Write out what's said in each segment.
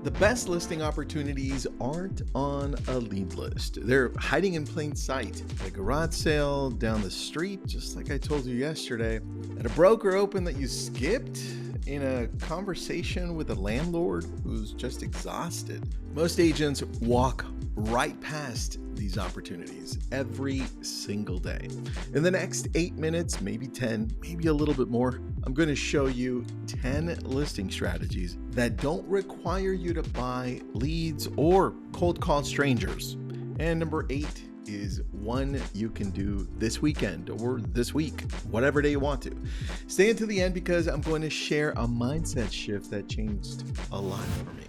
The best listing opportunities aren't on a lead list. They're hiding in plain sight. At a garage sale down the street, just like I told you yesterday. At a broker open that you skipped. In a conversation with a landlord who's just exhausted. Most agents walk right past these opportunities every single day. In the next 8 minutes, maybe 10, maybe a little bit more, I'm going to show you 10 listing strategies that don't require you to buy leads or cold call strangers. And number 8 is one you can do this weekend or this week, whatever day you want to. Stay until the end because I'm going to share a mindset shift that changed a lot for me.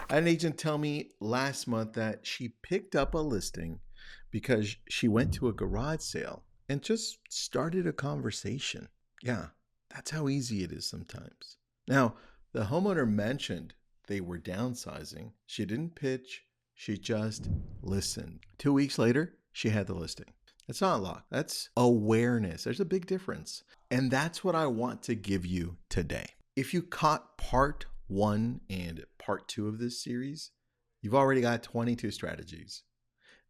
I had an agent tell me last month that she picked up a listing because she went to a garage sale and just started a conversation. Yeah, that's how easy it is sometimes. Now, the homeowner mentioned they were downsizing. She didn't pitch. She just listened. 2 weeks later, she had the listing. That's not luck. That's awareness. There's a big difference. And that's what I want to give you today. If you caught part 1 and part 2 of this series, you've already got 22 strategies.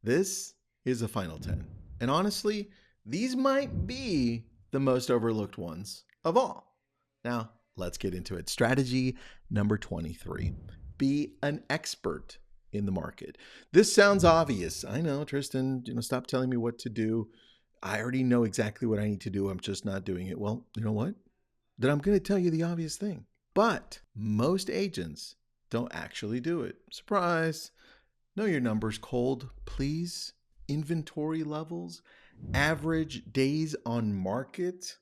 This is the final 10. And honestly, these might be the most overlooked ones of all. Now, let's get into it. Strategy number 23. Be an expert in the market. This sounds obvious. I know, Tristan, stop telling me what to do. I already know exactly what I need to do. I'm just not doing it. Well, you know what? Then I'm going to tell you the obvious thing. But most agents don't actually do it. Surprise. Know your numbers cold, please. Inventory levels, average days on market,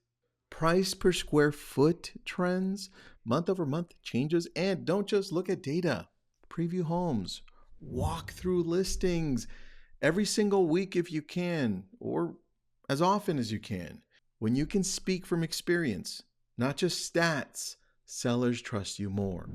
price per square foot trends, month over month changes, and don't just look at data. Preview homes, walk through listings every single week if you can, or as often as you can. When you can speak from experience, not just stats, sellers trust you more.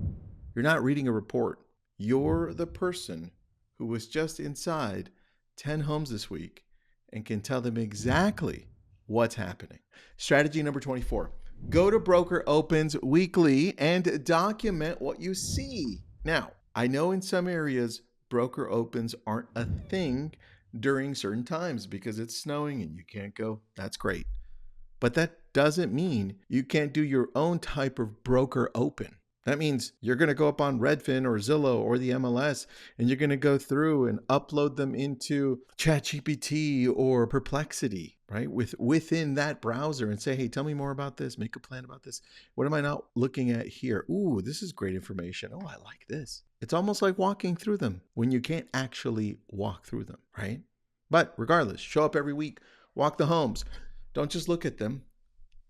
You're not reading a report. You're the person who was just inside 10 homes this week and can tell them exactly what's happening. Strategy number 24. Go to broker opens weekly and document what you see. Now, I know in some areas, broker opens aren't a thing during certain times because it's snowing and you can't go. That's great. But that doesn't mean you can't do your own type of broker open. That means you're going to go up on Redfin or Zillow or the MLS and you're going to go through and upload them into ChatGPT or Perplexity, right? Within that browser and say, hey, tell me more about this. Make a plan about this. What am I not looking at here? Ooh, this is great information. Oh, I like this. It's almost like walking through them when you can't actually walk through them, right? But regardless, show up every week, walk the homes. Don't just look at them.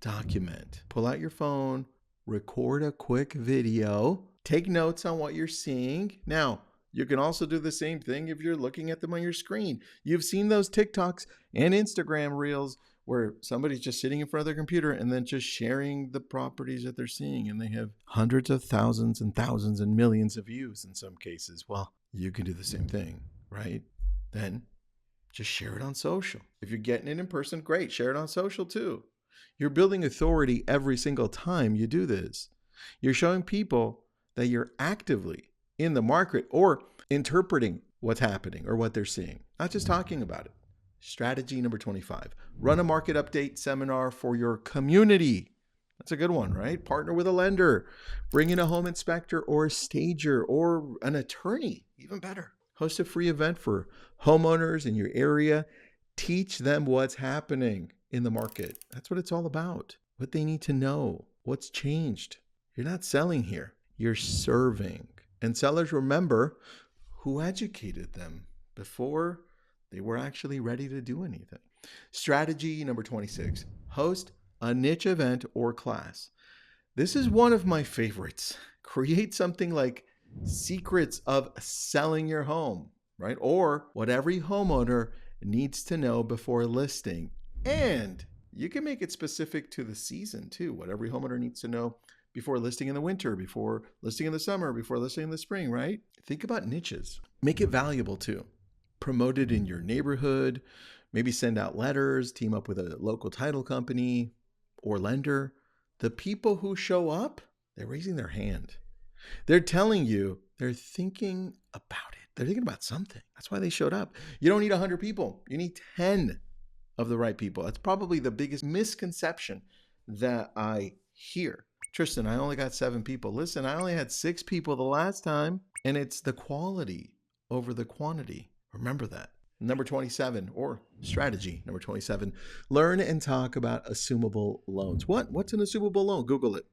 Document. Pull out your phone. Record a quick video, take notes on what you're seeing. Now, you can also do the same thing if you're looking at them on your screen. You've seen those TikToks and Instagram reels where somebody's just sitting in front of their computer and then just sharing the properties that they're seeing, and they have hundreds of thousands and millions of views in some cases. Well, you can do the same thing, right? Then just share it on social. If you're getting it in person, great, share it on social too. You're building authority every single time you do this. You're showing people that you're actively in the market or interpreting what's happening or what they're seeing, not just talking about it. Strategy number 25. Run a market update seminar for your community. That's a good one, right? Partner with a lender. Bring in a home inspector or a stager or an attorney, even better. Host a free event for homeowners in your area. Teach them what's happening in the market. That's what it's all about. What they need to know. What's changed. You're not selling here. You're serving. And sellers remember who educated them before they were actually ready to do anything. Strategy number 26. Host a niche event or class. This is one of my favorites. Create something like secrets of selling your home, right? Or what every homeowner needs to know before listing. And you can make it specific to the season too. What every homeowner needs to know before listing in the winter, before listing in the summer, before listing in the spring, right? Think about niches. Make it valuable too. Promote it in your neighborhood. Maybe send out letters, team up with a local title company or lender. The people who show up, they're raising their hand. They're telling you they're thinking about it. They're thinking about something. That's why they showed up. You don't need 100 people. You need 10 of the right people. That's probably the biggest misconception that I hear. Tristan, I only got 7 people. Listen, I only had 6 people the last time, and it's the quality over the quantity. Remember that. Number 27, or strategy number 27, learn and talk about assumable loans. What's an assumable loan? Google it.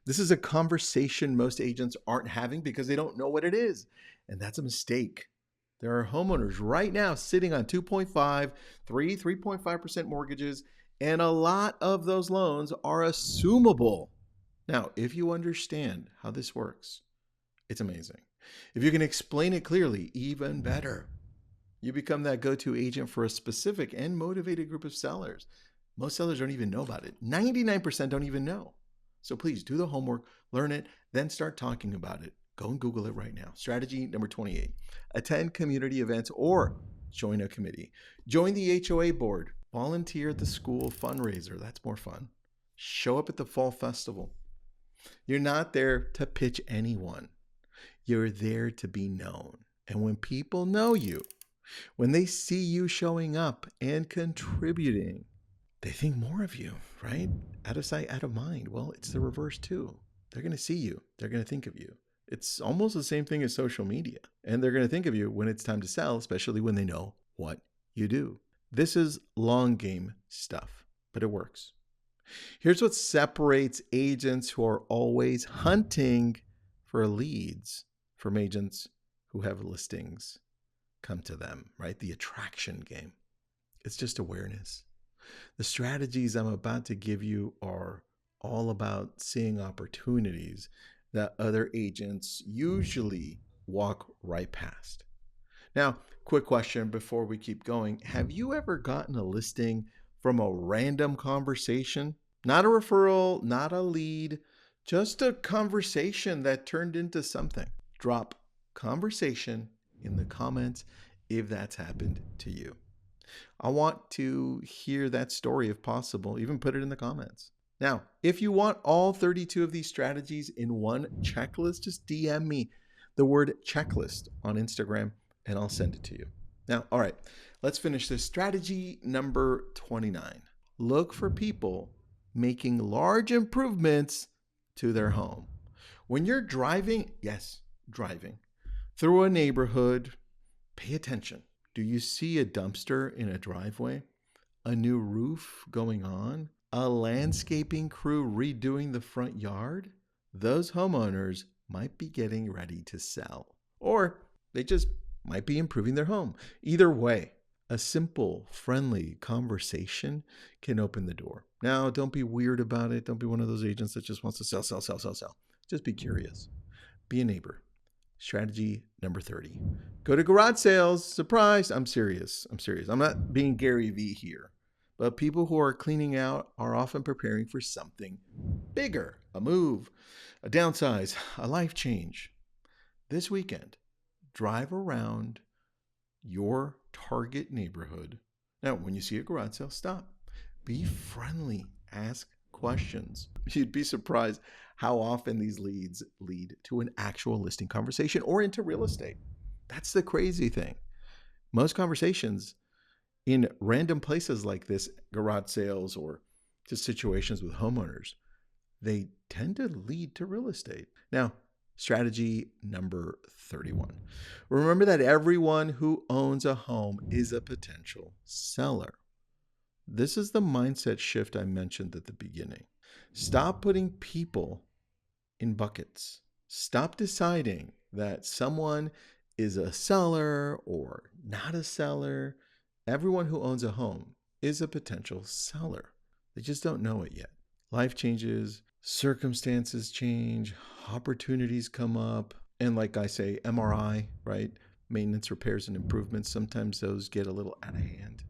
This is a conversation most agents aren't having because they don't know what it is. And that's a mistake. There are homeowners right now sitting on 2.5, 3.5% mortgages, and a lot of those loans are assumable. Now, if you understand how this works, it's amazing. If you can explain it clearly, even better. You become that go-to agent for a specific and motivated group of sellers. Most sellers don't even know about it. 99% don't even know. So please do the homework, learn it, then start talking about it. Go and Google it right now. Strategy number 28, attend community events or join a committee. Join the HOA board, volunteer at the school fundraiser. That's more fun. Show up at the fall festival. You're not there to pitch anyone. You're there to be known. And when people know you, when they see you showing up and contributing, they think more of you, right? Out of sight, out of mind. Well, it's the reverse too. They're going to see you. They're going to think of you. It's almost the same thing as social media. And they're going to think of you when it's time to sell, especially when they know what you do. This is long game stuff, but it works. Here's what separates agents who are always hunting for leads from agents who have listings come to them, right? The attraction game. It's just awareness. The strategies I'm about to give you are all about seeing opportunities that other agents usually walk right past. Now, quick question before we keep going. Have you ever gotten a listing from a random conversation? Not a referral, not a lead, just a conversation that turned into something. Drop conversation in the comments if that's happened to you. I want to hear that story if possible. Even put it in the comments. Now, if you want all 32 of these strategies in one checklist, just DM me the word checklist on Instagram and I'll send it to you. Now, all right, let's finish this. Strategy number 29. Look for people making large improvements to their home. When you're driving, through a neighborhood, pay attention. Do you see a dumpster in a driveway? A new roof going on? A landscaping crew redoing the front yard? Those homeowners might be getting ready to sell, or they just might be improving their home. Either way, a simple, friendly conversation can open the door. Now, don't be weird about it. Don't be one of those agents that just wants to sell. Just be curious. Be a neighbor. Strategy number 30. Go to garage sales. Surprise. I'm serious. I'm not being Gary Vee here. But people who are cleaning out are often preparing for something bigger. A move, a downsize, a life change. This weekend, drive around your target neighborhood. Now, when you see a garage sale, stop. Be friendly. Ask questions. You'd be surprised how often these leads lead to an actual listing conversation or into real estate. That's the crazy thing. Most conversations in random places like this, garage sales or just situations with homeowners, they tend to lead to real estate. Now, strategy number 31. Remember that everyone who owns a home is a potential seller. This is the mindset shift I mentioned at the beginning. Stop putting people in buckets. Stop deciding that someone is a seller or not a seller. Everyone who owns a home is a potential seller. They just don't know it yet. Life changes, circumstances change, opportunities come up. And like I say, MRI, right? Maintenance, repairs, and improvements. Sometimes those get a little out of hand.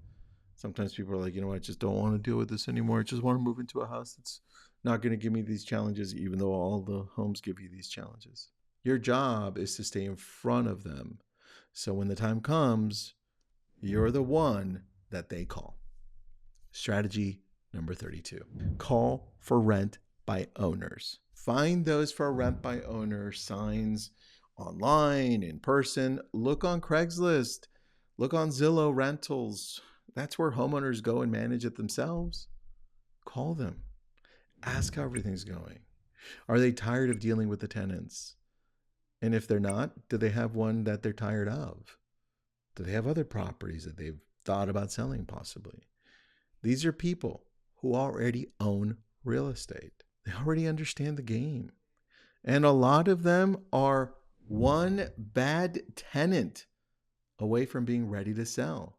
Sometimes people are like, I just don't want to deal with this anymore. I just want to move into a house that's not going to give me these challenges, even though all the homes give you these challenges. Your job is to stay in front of them. So when the time comes, you're the one that they call. Strategy number 32. Call for rent by owners. Find those for rent by owner signs online, in person. Look on Craigslist. Look on Zillow Rentals. That's where homeowners go and manage it themselves. Call them. Ask how everything's going. Are they tired of dealing with the tenants? And if they're not, do they have one that they're tired of? Do they have other properties that they've thought about selling possibly? These are people who already own real estate. They already understand the game. And a lot of them are one bad tenant away from being ready to sell.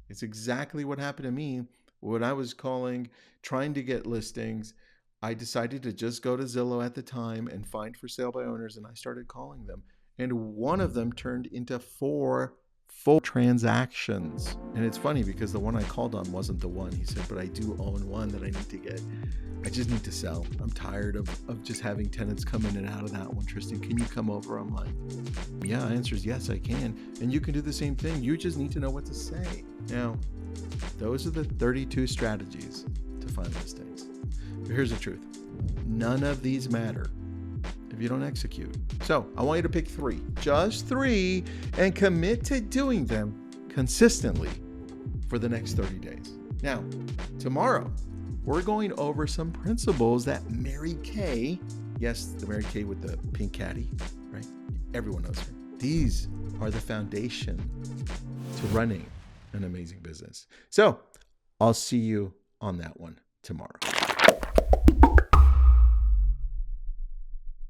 It's exactly what happened to me when I was trying to get listings. I decided to just go to Zillow at the time and find for sale by owners, and I started calling them. And one of them turned into 4 full transactions. And it's funny because the one I called on wasn't the one. He said, but I do own one that I need to get. I just need to sell. I'm tired of just having tenants come in and out of that one. Tristan, can you come over? I'm like, yeah, answer is yes, I can. And you can do the same thing. You just need to know what to say. Now, those are the 32 strategies to find listings. But here's the truth. None of these matter if you don't execute. So I want you to pick 3, just 3, and commit to doing them consistently for the next 30 days. Now, tomorrow, we're going over some principles that Mary Kay, yes, the Mary Kay with the pink caddy, right? Everyone knows her. These are the foundation to running an amazing business. So I'll see you on that one tomorrow.